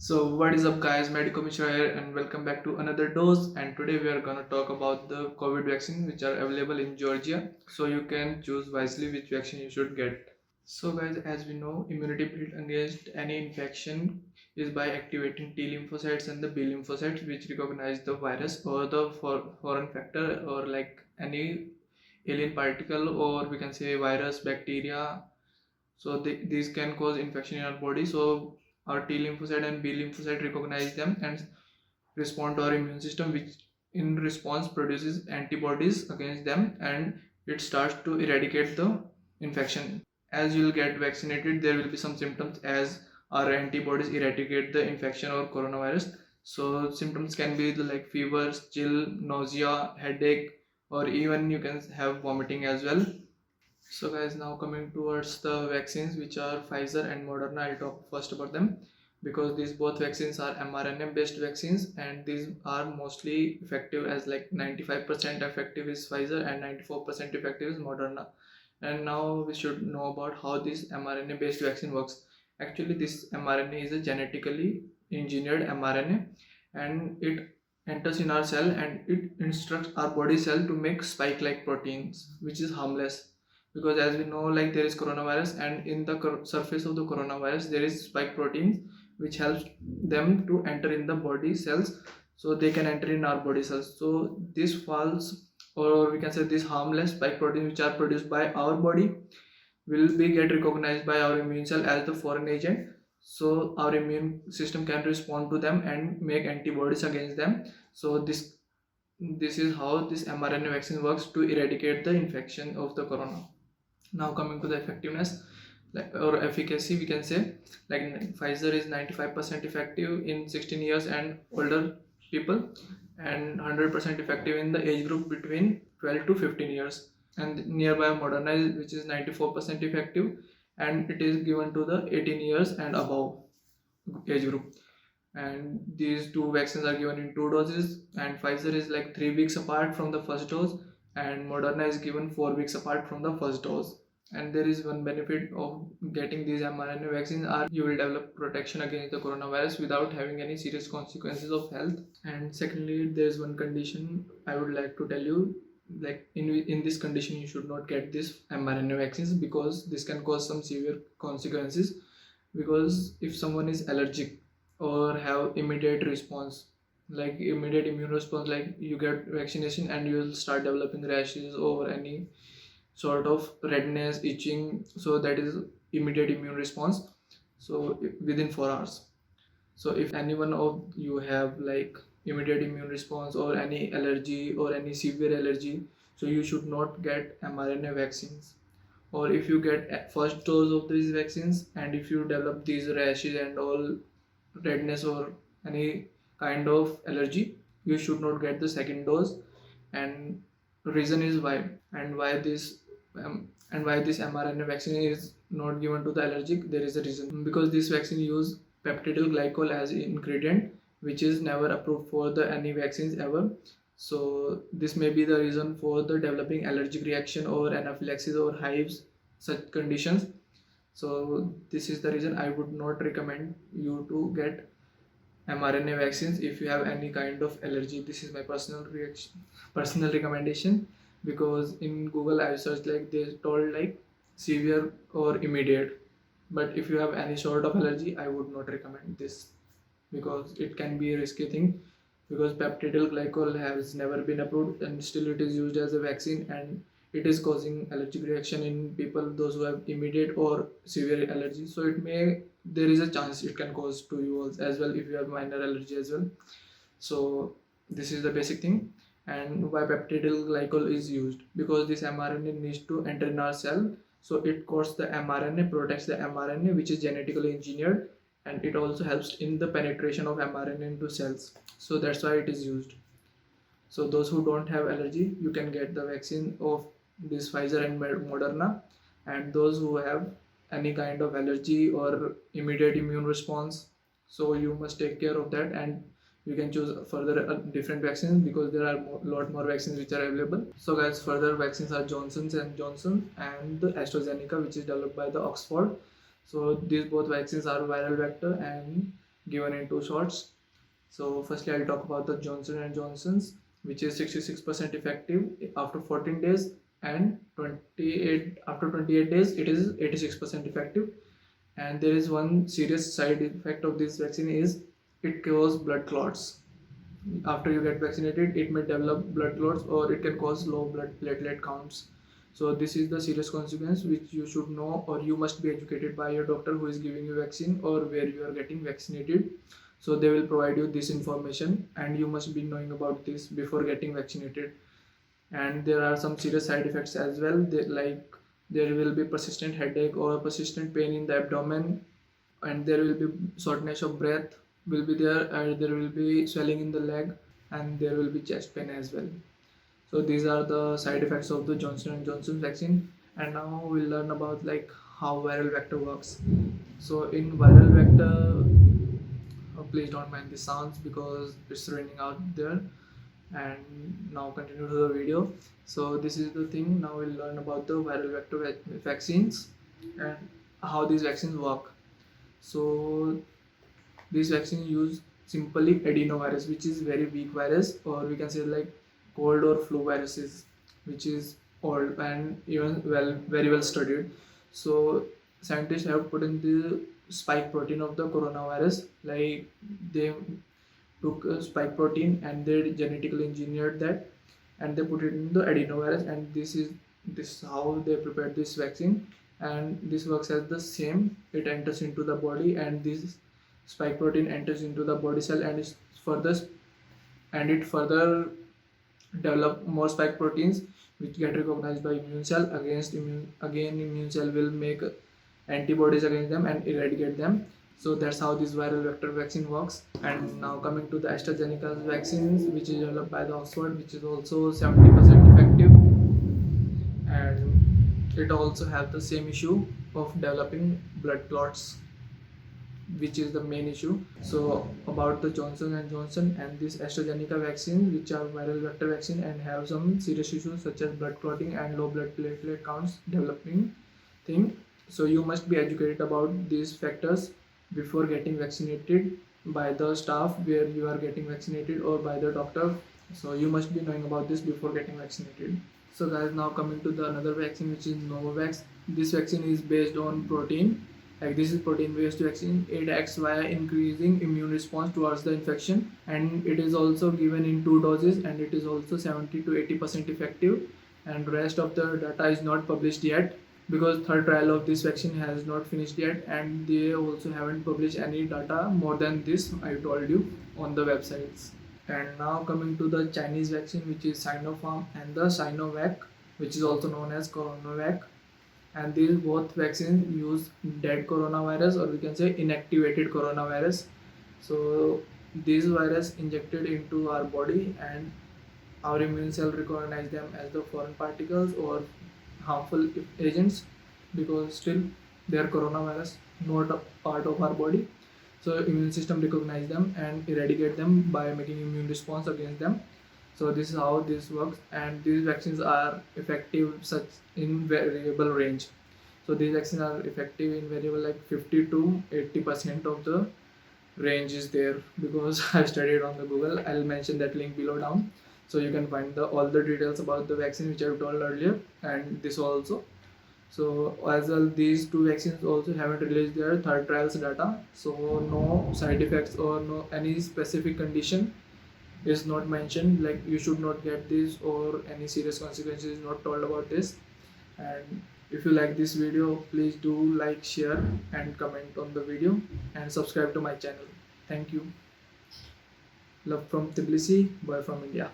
So what is up guys, Medico Mishra here and welcome back to another dose, and today we are gonna talk about the COVID vaccine which are available in Georgia, so you can choose wisely which vaccine you should get. So guys, as we know, immunity built against any infection is by activating T lymphocytes and the B lymphocytes, which recognize the virus or the foreign factor or like any alien particle, or we can say virus, bacteria. So these can cause infection in our body. So our T lymphocyte and B lymphocyte recognize them and respond to our immune system, which in response produces antibodies against them, and it starts to eradicate the infection. As you'll get vaccinated, there will be some symptoms as our antibodies eradicate the infection or coronavirus. So symptoms can be like fever, chill, nausea, headache, or even you can have vomiting as well. So guys, now coming towards the vaccines, which are Pfizer and Moderna, I'll talk first about them because these both vaccines are mRNA based vaccines, and these are mostly effective, as like 95% effective is Pfizer and 94% effective is Moderna. And now we should know about how this mRNA based vaccine works. Actually, this mRNA is a genetically engineered mRNA, and it enters in our cell and it instructs our body cell to make spike like proteins, which is harmless. Because as we know, like there is coronavirus, and in the surface of the coronavirus there is spike proteins which helps them to enter in the body cells, so they can enter in our body cells. So this falls, or we can say this harmless spike proteins which are produced by our body will be get recognized by our immune cell as the foreign agent, so our immune system can respond to them and make antibodies against them. So this is how this mRNA vaccine works to eradicate the infection of the corona. Now coming to the effectiveness, like, or efficacy, we can say, like Pfizer is 95% effective in 16 years and older people, and 100% effective in the age group between 12 to 15 years. And nearby Moderna which is 94% effective, and it is given to the 18 years and above age group. And these two vaccines are given in two doses, and Pfizer is like 3 weeks apart from the first dose, and Moderna is given 4 weeks apart from the first dose. And there is one benefit of getting these mRNA vaccines are you will develop protection against the coronavirus without having any serious consequences of health. And secondly, there is one condition I would like to tell you, like in this condition you should not get this mRNA vaccines because this can cause some severe consequences. Because if someone is allergic or have immediate response, like immediate immune response, like you get vaccination and you will start developing rashes or any sort of redness, itching, so that is immediate immune response, so within 4 hours. So if anyone of you have like immediate immune response or any allergy or any severe allergy, so you should not get mRNA vaccines. Or if you get first dose of these vaccines and if you develop these rashes and all, redness or any kind of allergy, you should not get the second dose. And reason is why, and why this why this mRNA vaccine is not given to the allergic. There is a reason, because this vaccine use peptidyl glycol as ingredient, which is never approved for the any vaccines ever. So this may be the reason for the developing allergic reaction or anaphylaxis or hives, such conditions. So this is the reason I would not recommend you to get mRNA vaccines if you have any kind of allergy. This is my personal recommendation, because in Google I searched like they told like severe or immediate. But if you have any sort of allergy, I would not recommend this because it can be a risky thing, because peptidyl glycol has never been approved and still it is used as a vaccine, and it is causing allergic reaction in people those who have immediate or severe allergy. So it may, there is a chance it can cause to you as well if you have minor allergy as well. So this is the basic thing. And why peptidyl glycol is used, because this mRNA needs to enter in our cell, so it coats the mRNA, protects the mRNA which is genetically engineered, and it also helps in the penetration of mRNA into cells. So that's why it is used. So those who don't have allergy, you can get the vaccine of this Pfizer and Moderna. And those who have any kind of allergy or immediate immune response, so you must take care of that, and you can choose further different vaccines because there are lot more vaccines which are available. So guys, further vaccines are Johnson's and Johnson and the AstraZeneca, which is developed by the Oxford. So these both vaccines are viral vector, and given in 2 shots. So firstly, I'll talk about the Johnson and Johnson's, which is 66% effective after 14 days, and 28 after 28 days it is 86% effective. And there is one serious side effect of this vaccine is it causes blood clots. After you get vaccinated, it may develop blood clots or it can cause low blood platelet counts. So this is the serious consequence which you should know, or you must be educated by your doctor who is giving you vaccine or where you are getting vaccinated. So they will provide you this information and you must be knowing about this before getting vaccinated. And there are some serious side effects as well, like there will be persistent headache or persistent pain in the abdomen, and there will be shortness of breath will be there, and there will be swelling in the leg, and there will be chest pain as well. So these are the side effects of the Johnson and Johnson vaccine. And now we'll learn about like how viral vector works. So in viral vector, please don't mind the sounds because it's raining out there. And now continue to the video. So this is the thing. Now we'll learn about the viral vector vaccines and how these vaccines work. So these vaccines use simply adenovirus, which is very weak virus, or we can say like cold or flu viruses, which is old and even very well studied. So scientists have put in the spike protein of the coronavirus, like they took a spike protein and they genetically engineered that and they put it in the adenovirus, and this is how they prepared this vaccine. And this works as the same. It enters into the body and this spike protein enters into the body cell and it further develop more spike proteins which get recognized by immune cell. Immune cell will make antibodies against them and eradicate them. So that's how this viral vector vaccine works. And now coming to the AstraZeneca vaccines, which is developed by the Oxford, which is also 70% effective, and it also have the same issue of developing blood clots, which is the main issue. So about the Johnson and Johnson and this AstraZeneca vaccine, which are viral vector vaccine and have some serious issues such as blood clotting and low blood platelet counts developing thing. So you must be educated about these factors before getting vaccinated by the staff where you are getting vaccinated or by the doctor. So you must be knowing about this before getting vaccinated. So guys, now coming to the another vaccine, which is Novavax. This vaccine is based on protein. Like this is protein based vaccine. It acts via increasing immune response towards the infection, and it is also given in 2 doses, and it is also 70 to 80% effective. And rest of the data is not published yet because third trial of this vaccine has not finished yet, and they also haven't published any data more than this I told you on the websites. And now coming to the Chinese vaccine, which is Sinopharm, and the Sinovac, which is also known as Coronavac. And these both vaccines use dead coronavirus, or we can say inactivated coronavirus. So these virus injected into our body, and our immune cell recognize them as the foreign particles or harmful agents, because still they are coronavirus, not a part of our body. So immune system recognize them and eradicate them by making immune response against them. So this is how this works, and these vaccines are effective such in variable range. So these vaccines are effective in variable like 50 to 80% of the range is there, because I studied on the Google. I'll mention that link below down, so you can find all the details about the vaccine which I've told earlier, and this also. So as well, these two vaccines also haven't released their third trials data, so no side effects or no any specific condition is not mentioned, like you should not get this or any serious consequences is not told about this. And if you like this video, please do like, share and comment on the video, and subscribe to my channel. Thank you. Love from Tbilisi, boy from India.